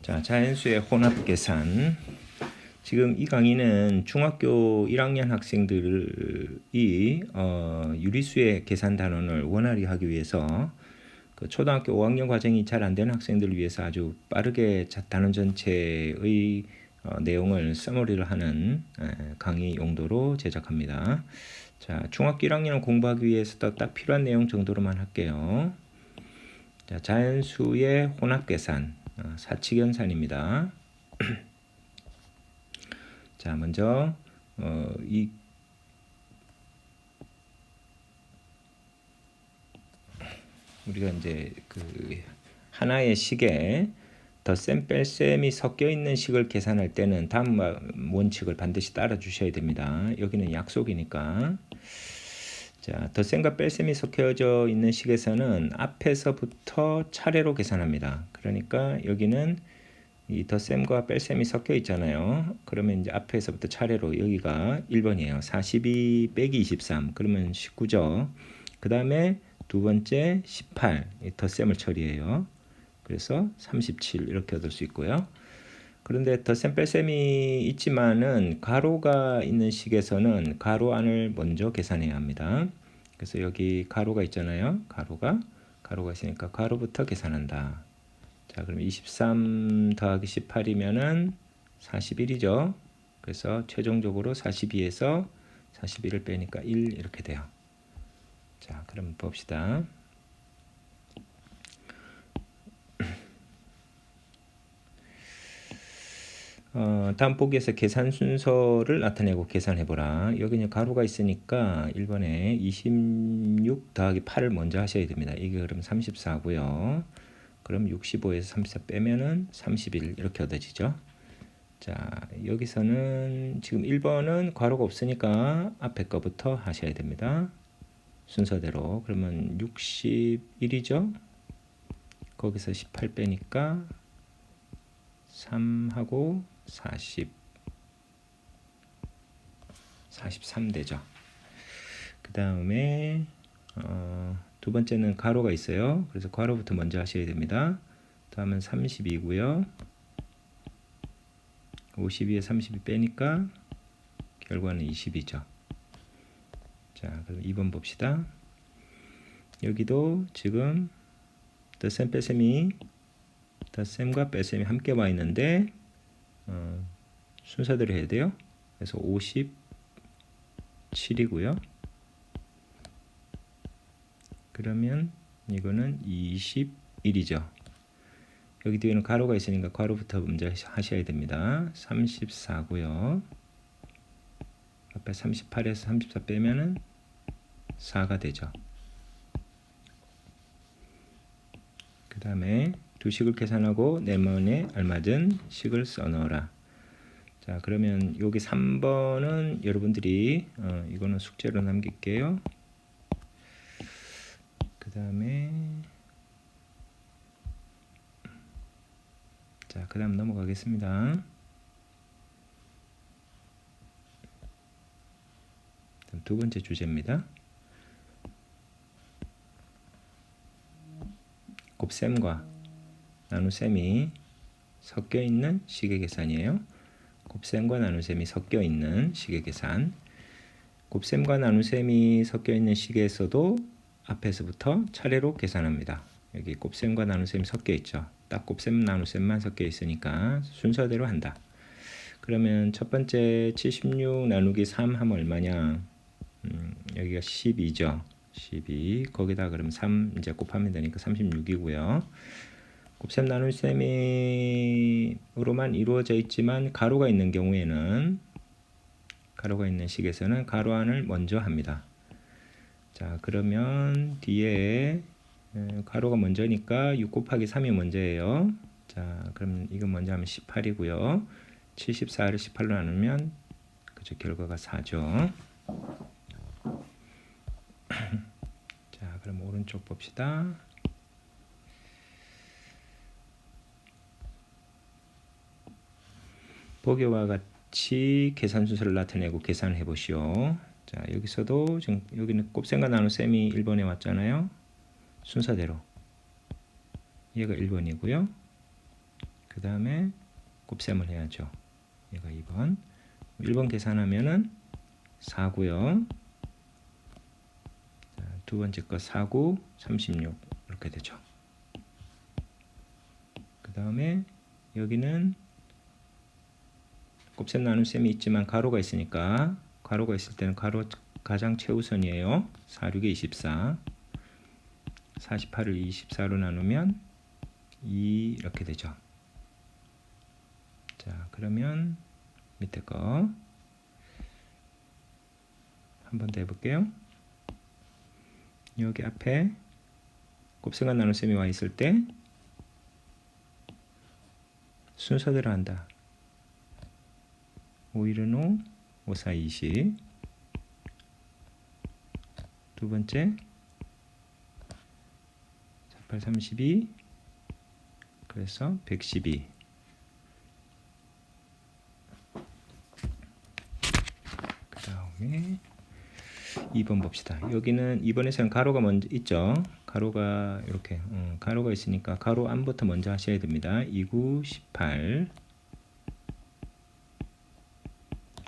자, 자연수의 혼합 계산. 지금 이 강의는 중학교 1학년 학생들이 유리수의 계산 단원을 원활히 하기 위해서 그 초등학교 5학년 과정이 잘 안 되는 학생들을 위해서 아주 빠르게 단원 전체의 내용을 서머리를 하는 강의 용도로 제작합니다. 자, 중학교 1학년을 공부하기 위해서 딱 필요한 내용 정도로만 할게요. 자, 자연수의 혼합 계산. 사칙연산입니다. 자, 먼저 우리가 이제 그 하나의 식에 덧셈 뺄셈이 섞여 있는 식을 계산할 때는 다음 원칙을 반드시 따라 주셔야 됩니다. 여기는 약속이니까. 자, 덧셈과 뺄셈이 섞여져 있는 식에서는 앞에서부터 차례로 계산합니다. 그러니까 여기는 이 덧셈과 뺄셈이 섞여 있잖아요. 그러면 이제 앞에서부터 차례로 여기가 1번이에요. 42 빼기 23 그러면 19죠. 그 다음에 두 번째 18 덧셈을 처리해요. 그래서 37 이렇게 얻을 수 있고요. 그런데 덧셈 뺄셈이 있지만은 가로가 있는 식에서는 가로 안을 먼저 계산해야 합니다. 그래서 여기 가로가 있잖아요. 가로가 있으니까 가로부터 계산한다. 자, 그럼 23 더하기 18이면은 41이죠. 그래서 최종적으로 42에서 41을 빼니까 1 이렇게 돼요. 자, 그럼 봅시다. 다음 보기에서 계산 순서를 나타내고 계산해보라. 여기는 가로가 있으니까 1번에 26 더하기 8을 먼저 하셔야 됩니다. 이게 그럼 34고요. 그럼 65에서 34 빼면은 31 이렇게 얻어지죠. 자, 여기서는 지금 1번은 괄호가 없으니까 앞에 거부터 하셔야 됩니다. 순서대로. 그러면 61이죠. 거기서 18 빼니까 3하고 43 되죠. 그 다음에 두 번째는 가로가 있어요. 그래서 가로부터 먼저 하셔야 됩니다. 다음은 32고요. 52에 32 빼니까 결과는 20이죠. 자, 그럼 2번 봅시다. 여기도 지금 덧셈 뺄셈이 덧셈과 뺄셈이 함께 와 있는데 순서대로 해야 돼요. 그래서 57이고요. 그러면 이거는 21이죠. 여기 뒤에는 가로가 있으니까 가로부터 먼저 하셔야 됩니다. 34고요. 앞에 38에서 34 빼면은 4가 되죠. 그 다음에 두 식을 계산하고 네모에 알맞은 식을 써넣어라. 자, 그러면 여기 3번은 여러분들이 이거는 숙제로 남길게요. 그 다음에 자, 그 다음 넘어가겠습니다. 두 번째 주제입니다. 곱셈과 나눗셈이 섞여 있는 식의 계산이에요. 곱셈과 나눗셈이 섞여 있는 식의 계산. 곱셈과 나눗셈이 섞여 있는 식에서도 앞에서부터 차례로 계산합니다. 여기 곱셈과 나눗셈이 섞여 있죠. 딱 곱셈 나눗셈만 섞여 있으니까 순서대로 한다. 그러면 첫 번째 76 나누기 3 하면 얼마냐? 여기가 12죠. 12 거기다 그럼 3 이제 곱하면 되니까 36이고요. 곱셈 나눗셈으로만 이루어져 있지만 가로가 있는 경우에는 가로가 있는 식에서는 가로 안을 먼저 합니다. 자, 그러면 뒤에 가로가 먼저니까 6 곱하기 3이 먼저예요. 자, 그럼 이거 먼저 하면 18이고요. 74를 18로 나누면 그죠, 결과가 4죠. 자, 그럼 오른쪽 봅시다. 보기와 같이 계산 순서를 나타내고 계산해 보시오. 자, 여기서도 지금 여기는 곱셈과 나눗셈이 1번에 왔잖아요. 순서대로 얘가 1번이고요. 그 다음에 곱셈을 해야죠. 얘가 2번. 1번 계산하면은 4고요. 두 번째 거 4구 36 이렇게 되죠. 그 다음에 여기는 곱셈 나눗셈이 있지만 가로가 있으니까 가로가 있을 때는 가로 가장 최우선이에요. 4, 6에 24. 48을 24로 나누면 2 이렇게 되죠. 자, 그러면 밑에 거 한 번 더 해볼게요. 여기 앞에 곱셈과 나눗셈이 와 있을 때 순서대로 한다. 5, 1은 5, 5, 4, 20. 두 번째 48, 32. 그래서 112. 그 다음에 2번 봅시다. 여기는 2번에서는 가로가 먼저 있죠. 가로가 이렇게 가로가 있으니까 가로 안부터 먼저 하셔야 됩니다. 2, 9, 18.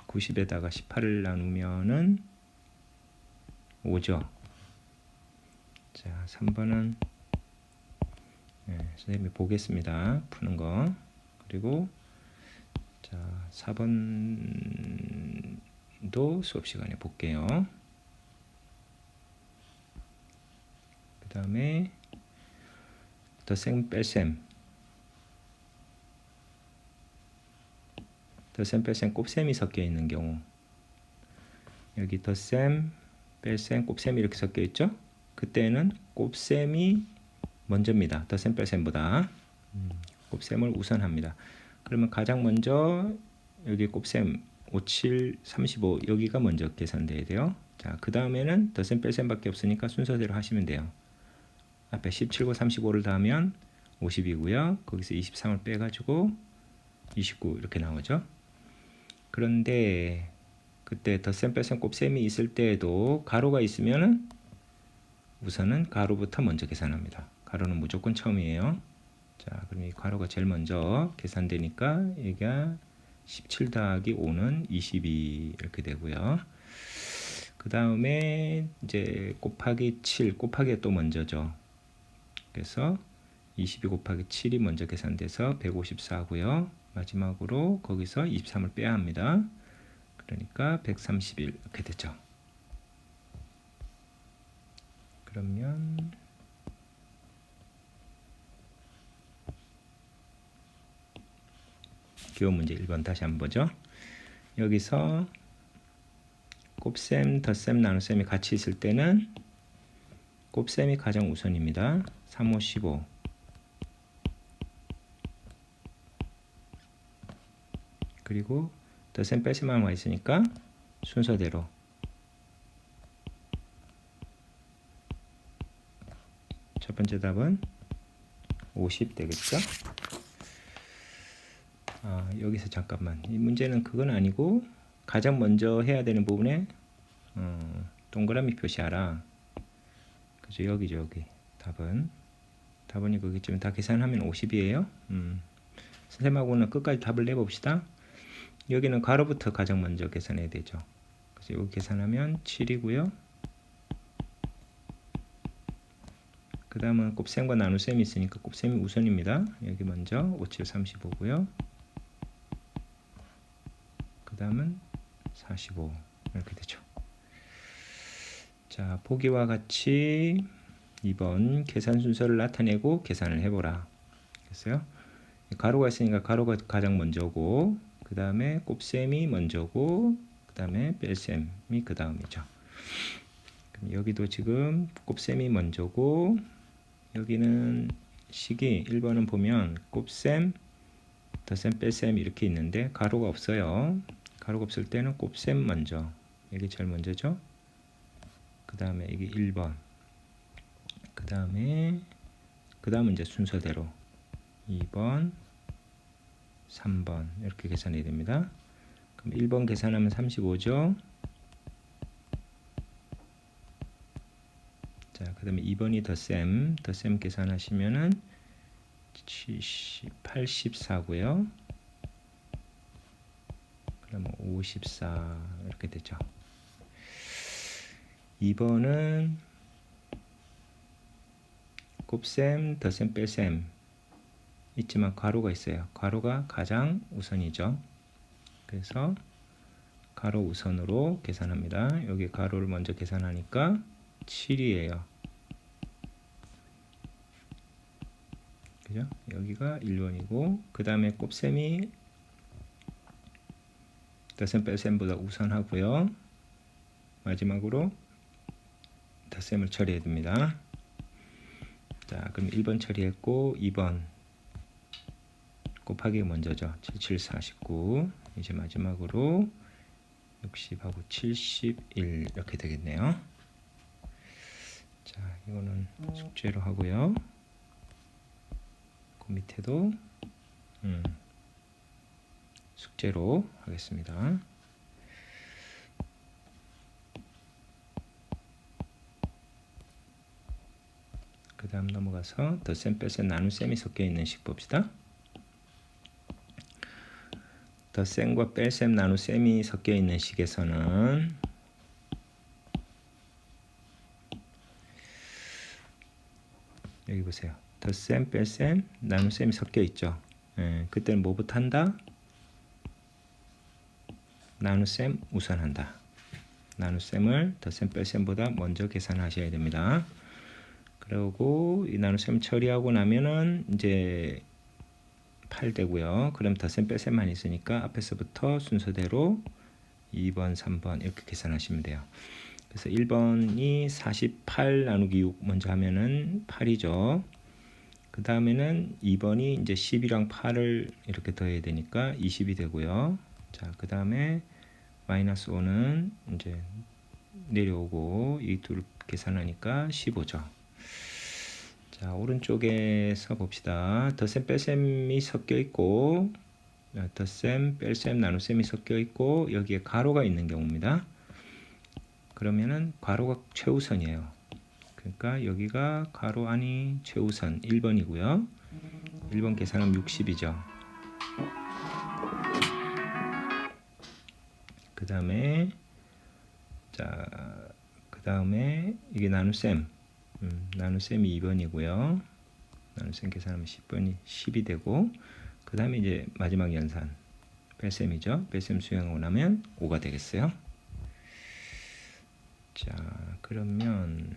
90에다가 18을 나누면은 5죠. 자, 3번은 선생님이 보겠습니다. 푸는 거. 그리고 자, 4번도 수업 시간에 볼게요. 그 다음에 덧셈 뺄셈. 덧셈 뺄셈 곱셈이 섞여 있는 경우. 여기 덧셈 뺄셈 곱셈이 이렇게 섞여 있죠. 그때는 곱셈이 먼저입니다. 덧셈 뺄셈보다 곱셈을 우선합니다. 그러면 가장 먼저 여기 곱셈 5, 7, 35 여기가 먼저 계산돼야 돼요. 자, 그 다음에는 덧셈 뺄셈밖에 없으니까 순서대로 하시면 돼요. 앞에 17과 35를 더하면 50이고요. 거기서 23을 빼가지고 29 이렇게 나오죠. 그런데 그때 덧셈 뺄셈 곱셈이 있을 때에도 가로가 있으면은 우선은 가로부터 먼저 계산합니다. 가로는 무조건 처음이에요. 자, 그럼 이 가로가 제일 먼저 계산되니까 여기가 17 더하기 5는 22 이렇게 되고요. 그 다음에 이제 곱하기 7 곱하기가 또 먼저죠. 그래서 22 곱하기 7이 먼저 계산돼서 154고요. 마지막으로 거기서 23을 빼야 합니다. 그러니까 131 이렇게 되죠. 그러면 기호 문제 1번 다시 한번 보죠. 여기서 곱셈, 덧셈, 나눗셈이 같이 있을 때는 곱셈이 가장 우선입니다. 3, 5, 15. 그리고 덧셈 뺄셈만 와 있으니까 순서대로 첫 번째 답은 50 되겠죠? 여기서 잠깐만. 이 문제는 그건 아니고 가장 먼저 해야 되는 부분에 동그라미 표시하라. 그죠? 여기죠, 여기. 답은이 거기쯤 다 계산하면 50이에요. 선생님하고는 끝까지 답을 내봅시다. 여기는 가로부터 가장 먼저 계산해야 되죠. 그래서 여기 계산하면 7이고요. 그 다음은 곱셈과 나눗셈이 있으니까 곱셈이 우선입니다. 여기 먼저 5, 7, 35고요. 그 다음은 45 이렇게 되죠. 자, 보기와 같이 2번 계산 순서를 나타내고 계산을 해보라. 그랬어요. 가로가 있으니까 가로가 가장 먼저고 그 다음에 곱셈이 먼저고 그 다음에 뺄셈이 그 다음이죠. 그럼 여기도 지금 곱셈이 먼저고 여기는 식이 1번은 보면 곱셈, 덧셈, 뺄셈 이렇게 있는데 가로가 없어요. 가로가 없을 때는 곱셈 먼저. 이게 제일 먼저죠. 그 다음에 이게 1번. 그 다음은 이제 순서대로 2번, 3번 이렇게 계산해야 됩니다. 그럼 1번 계산하면 35죠. 자, 그 다음에 2번이 덧셈 계산하시면은 84고요. 그러면 54 이렇게 되죠. 2번은 곱셈, 더셈, 뺄셈 있지만 괄호가 있어요. 괄호가 가장 우선이죠. 그래서 가로 우선으로 계산합니다. 여기 가로를 먼저 계산하니까 7이에요. 그죠? 여기가 1번이고 그 다음에 곱셈이 더셈 뺄셈보다 우선하고요. 마지막으로 덧셈을 처리해야 됩니다. 자, 그럼 1번 처리했고 2번 곱하기 먼저죠. 77, 49. 이제 마지막으로 60하고 71 이렇게 되겠네요. 자, 이거는 숙제로 하고요. 그 밑에도 숙제로 하겠습니다. 그 다음 넘어가서 덧셈, 뺄셈, 나눗셈이 섞여 있는 식 봅시다. 덧셈과 뺄셈, 나눗셈이 섞여 있는 식에서는 여기 보세요. 덧셈, 뺄셈, 나눗셈이 섞여 있죠. 그때는 뭐부터 한다? 나눗셈 우선한다. 나눗셈을 덧셈, 뺄셈보다 먼저 계산하셔야 됩니다. 그리고 이 나눗셈 처리하고 나면은 이제 8 되고요. 그럼 덧셈 뺄셈만 있으니까 앞에서부터 순서대로 2번, 3번 이렇게 계산하시면 돼요. 그래서 1번이 48 나누기 6 먼저 하면은 8이죠. 그 다음에는 2번이 이제 10이랑 8을 이렇게 더해야 되니까 20이 되고요. 자, 그 다음에 마이너스 5는 이제 내려오고 이 둘 계산하니까 15죠. 자, 오른쪽에서 봅시다. 덧셈 뺄셈이 섞여 있고 덧셈 뺄셈 나눗셈이 섞여 있고 여기에 가로가 있는 경우입니다. 그러면은 가로가 최우선이에요. 그러니까 여기가 가로 안이 최우선 1번이고요. 1번 계산하면 60이죠. 그 다음에 자, 그 다음에 이게 나눗셈 나눗셈이 2번이고요. 나눗셈 계산하면 10번이 10이 되고 그 다음에 이제 마지막 연산 뺄셈이죠. 뺄셈 수행하고 나면 5가 되겠어요. 자, 그러면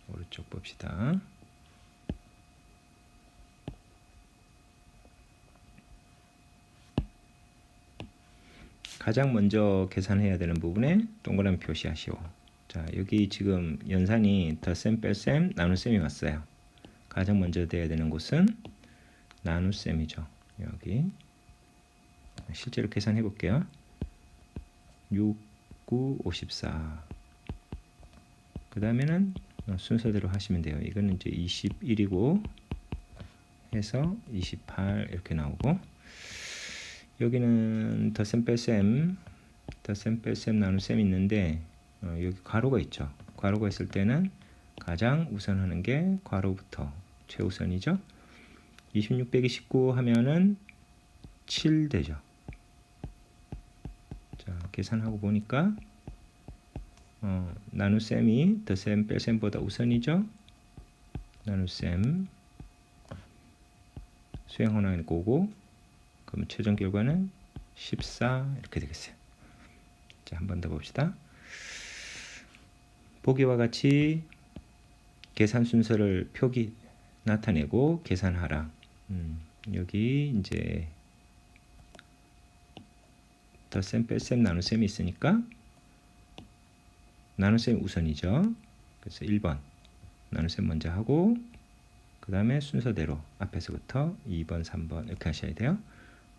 오른쪽 봅시다. 가장 먼저 계산해야 되는 부분에 동그라미 표시하시오. 자, 여기 지금 연산이 덧셈, 뺄셈, 나눗셈이 왔어요. 가장 먼저 돼야 되는 곳은 나눗셈이죠. 여기 실제로 계산해 볼게요. 6, 9, 54. 그 다음에는 순서대로 하시면 돼요. 이거는 이제 21이고 해서 28 이렇게 나오고 여기는 덧셈, 뺄셈, 나눗셈이 있는데 여기 괄호가 있죠. 괄호가 있을 때는 가장 우선하는 게 괄호부터 최우선이죠. 26 빼기 19 하면은 7 되죠. 자, 계산하고 보니까 나눗셈이 덧셈, 뺄셈보다 우선이죠. 나눗셈 수행하고 나면 고고 그러면 최종 결과는 14 이렇게 되겠어요. 자, 한 번 더 봅시다. 보기와 같이 계산 순서를 표기 나타내고 계산하라. 여기 이제 덧셈, 뺄셈, 나눗셈이 있으니까 나눗셈이 우선이죠. 그래서 1번 나눗셈 먼저 하고 그 다음에 순서대로 앞에서부터 2번, 3번 이렇게 하셔야 돼요.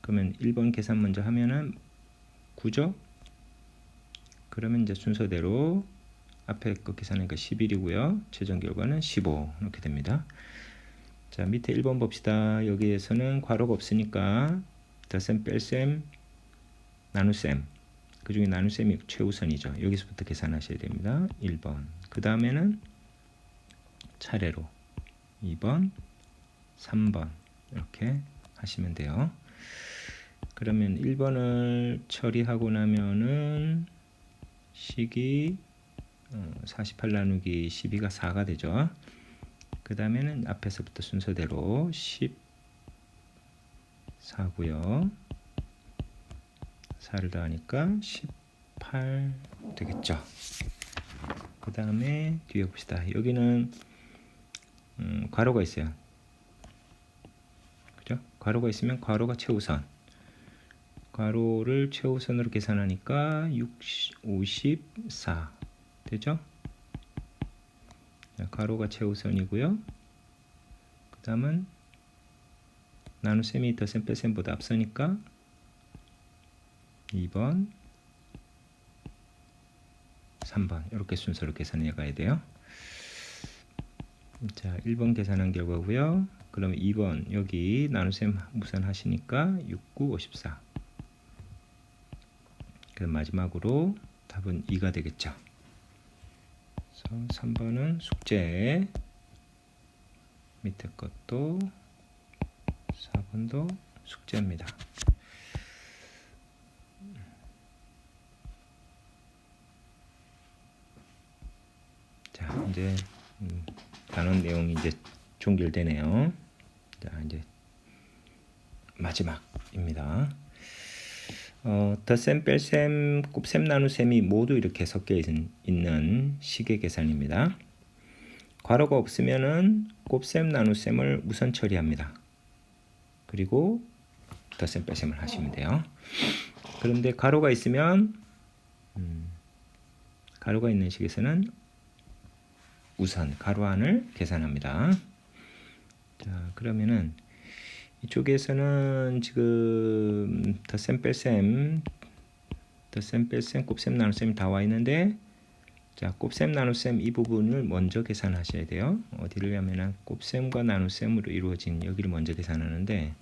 그러면 1번 계산 먼저 하면은 9죠. 그러면 이제 순서대로 앞에 거 계산하니까 11이고요. 최종 결과는 15 이렇게 됩니다. 자, 밑에 1번 봅시다. 여기에서는 괄호가 없으니까 덧셈, 뺄셈, 나눗셈 그 중에 나눗셈이 최우선이죠. 여기서부터 계산하셔야 됩니다. 1번 그 다음에는 차례로 2번, 3번 이렇게 하시면 돼요. 그러면 1번을 처리하고 나면은 식이 48 나누기 12가 4가 되죠. 그 다음에는 앞에서부터 순서대로 14고요. 4를 더하니까 18 되겠죠. 그 다음에 뒤에 봅시다. 여기는 괄호가 있어요. 그죠? 괄호가 있으면 괄호가 최우선. 괄호를 최우선으로 계산하니까 54 되죠? 자, 괄호가 최우선이고요. 그 다음은 나눗셈이 더셈 뺄셈보다 앞서니까 2번 3번 이렇게 순서로 계산해 가야 돼요. 자, 1번 계산한 결과고요. 그러면 2번 여기 나눗셈 무선 하시니까 69, 54. 그럼 마지막으로 답은 2가 되겠죠. 그래서 3번은 숙제, 밑에 것도 4번도 숙제입니다. 자, 이제 단원 내용이 이제 종결되네요. 자, 이제 마지막입니다. 덧셈, 뺄셈, 곱셈, 나눗셈이 모두 이렇게 섞여 있는 식의 계산입니다. 괄호가 없으면은 곱셈, 나눗셈을 우선 처리합니다. 그리고 덧셈, 뺄셈을 하시면 돼요. 그런데 괄호가 있으면 괄호가 있는 식에서는 우선 괄호 안을 계산합니다. 자, 그러면은 이쪽에서는 지금 덧셈, 뺄셈, 곱셈, 나눗셈이 다 와 있는데, 자, 곱셈, 나눗셈 이 부분을 먼저 계산하셔야 돼요. 어디를 하면은 곱셈과 나눗셈으로 이루어진 여기를 먼저 계산하는데,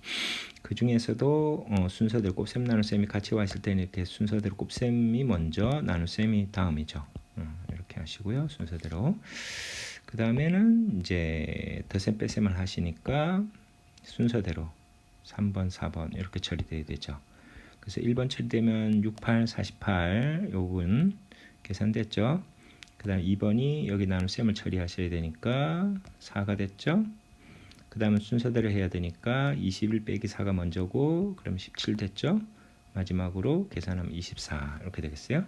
그 중에서도 순서대로 곱셈, 나눗셈이 같이 와 있을 때는 이렇게 순서대로 곱셈이 먼저, 나눗셈이 다음이죠. 이렇게 하시고요, 순서대로. 그 다음에는 이제 덧셈, 뺄셈을 하시니까 순서대로 3번, 4번 이렇게 처리돼야 되죠. 그래서 1번 처리되면 68, 48 요건 계산됐죠. 그 다음 2번이 여기 나눗셈을 처리하셔야 되니까 4가 됐죠. 그 다음은 순서대로 해야 되니까 21 빼기 4가 먼저고, 그럼 17 됐죠. 마지막으로 계산하면 24 이렇게 되겠어요.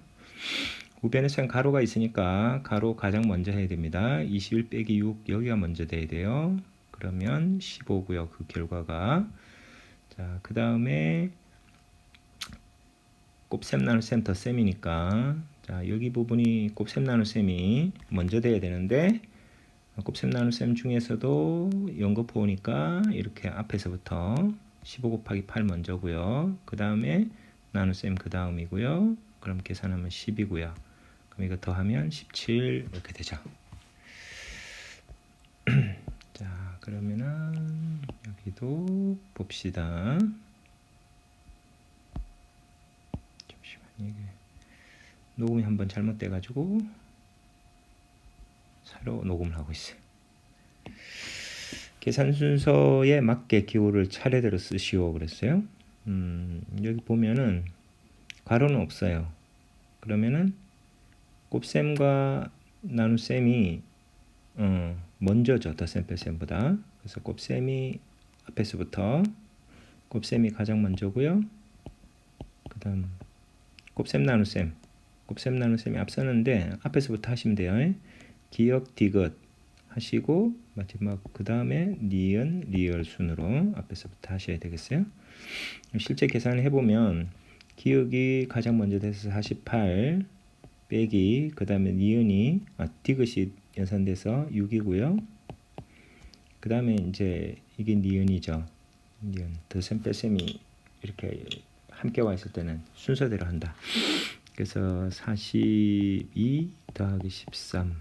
우변에서는 가로가 있으니까 가로 가장 먼저 해야 됩니다. 21 빼기 6 여기가 먼저 돼야 돼요. 그러면 15고요. 그 결과가. 자, 그 다음에 곱셈, 나눗셈, 덧셈이니까, 자, 여기 부분이 곱셈, 나눗셈이 먼저 돼야 되는데, 곱셈, 나눗셈 중에서도 연거푸 오니까 이렇게 앞에서부터 15 곱하기 8 먼저고요. 그 다음에 나눗셈 그 다음이고요. 그럼 계산하면 10이고요. 그럼 이거 더하면 17 이렇게 되죠. 자, 그러면은 여기도 봅시다. 잠시만, 이게 녹음이 한번 잘못돼 가지고 새로 녹음을 하고 있어요. 계산 순서에 맞게 기호를 차례대로 쓰시오 그랬어요. 여기 보면은 괄호는 없어요. 그러면은 곱셈과 나눗셈이 먼저죠. 덧셈, 뺄셈보다. 그래서 곱셈이 앞에서부터, 곱셈이 가장 먼저고요. 그 다음 곱셈, 나눗셈이 앞서는데 앞에서부터 하시면 돼요. 기역, 디귿 하시고 마지막 그 다음에 니은, 리을 순으로 앞에서부터 하셔야 되겠어요. 실제 계산을 해보면 기역이 가장 먼저 돼서 48 빼기, 그 다음에 니은이 디귿이 연산돼서 6이고요. 그 다음에 이제 이게 니은이죠. 니은, 덧셈, 뺄셈이 이렇게 함께 와 있을 때는 순서대로 한다. 그래서 42 더하기 13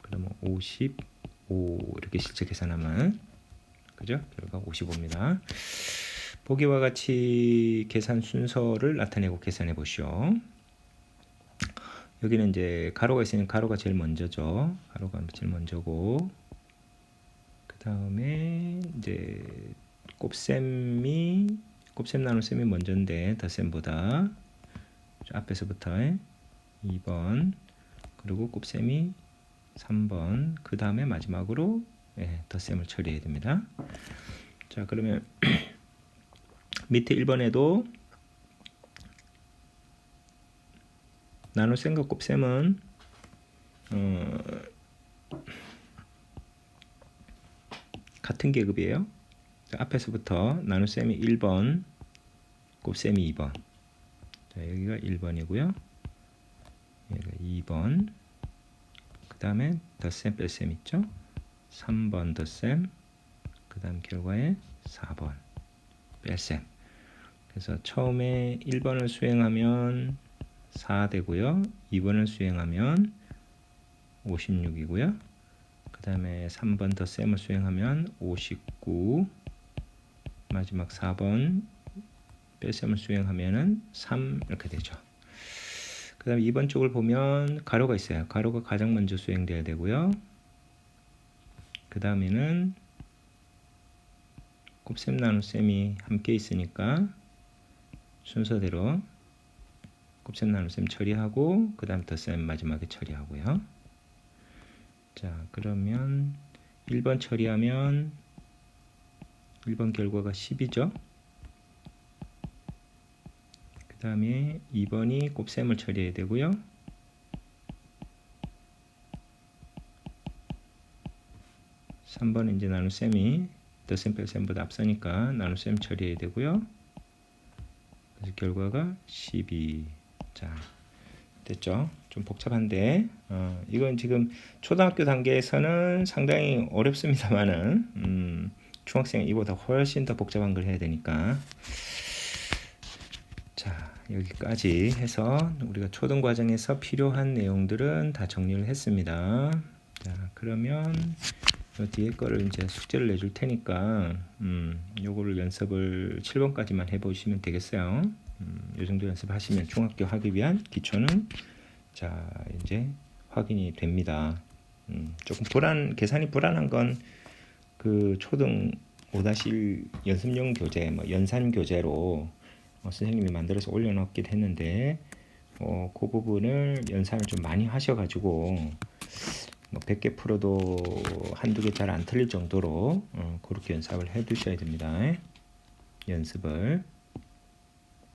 그러면 55 이렇게 실제 계산하면, 그죠? 결과 55입니다. 보기와 같이 계산 순서를 나타내고 계산해 보시오. 여기는 이제 가로가 있으면 가로가 제일 먼저죠. 가로가 제일 먼저고, 그 다음에 이제 곱셈 나눗셈이 먼저인데 덧셈보다 앞에서부터 2번 그리고 곱셈이 3번 그 다음에 마지막으로 덧셈을 처리해야 됩니다. 자 그러면 밑에 1번에도 나눗셈과 곱셈은 같은 계급이에요. 자, 앞에서부터 나눗셈이 1번, 곱셈이 2번. 자, 여기가 1번이고요. 여기가 2번. 그 다음에 덧셈 뺄셈 있죠. 3번 덧셈. 그 다음 결과에 4번 뺄셈. 그래서 처음에 1번을 수행하면 4 되고요. 2번을 수행하면 56이고요. 그 다음에 3번 덧셈을 수행하면 59, 마지막 4번 뺄셈을 수행하면은 3 이렇게 되죠. 그 다음에 2번 쪽을 보면 가로가 있어요. 가로가 가장 먼저 수행돼야 되고요. 그 다음에는 곱셈 나눗셈이 함께 있으니까 순서대로 곱셈 나눗셈 처리하고 그 다음 덧셈 마지막에 처리하고요. 자 그러면 1번 처리하면 1번 결과가 10이죠. 그 다음에 2번이 곱셈을 처리해야 되고요. (3번은) 이제 나눗셈이 덧셈 뺄셈보다 앞서니까 나눗셈 처리해야 되고요. 그래서 결과가 12. 자 됐죠? 좀 복잡한데 이건 지금 초등학교 단계에서는 상당히 어렵습니다만은 중학생 이보다 훨씬 더 복잡한 걸 해야 되니까 자 여기까지 해서 우리가 초등 과정에서 필요한 내용들은 다 정리를 했습니다. 자 그러면 요 뒤에 거를 이제 숙제를 내줄 테니까 요거를 연습을 7번까지만 해보시면 되겠어요. 요 정도 연습하시면 중학교 하기 위한 기초는 자 이제 확인이 됩니다. 조금 계산이 불안한 건 그 초등 5-1 연습용 교재, 뭐 연산 교재로 선생님이 만들어서 올려놓긴 했는데 그 부분을 연산을 좀 많이 하셔가지고 뭐 100개 풀어도 한두 개 잘 안 틀릴 정도로 그렇게 연습을 해 두셔야 됩니다. 연습을.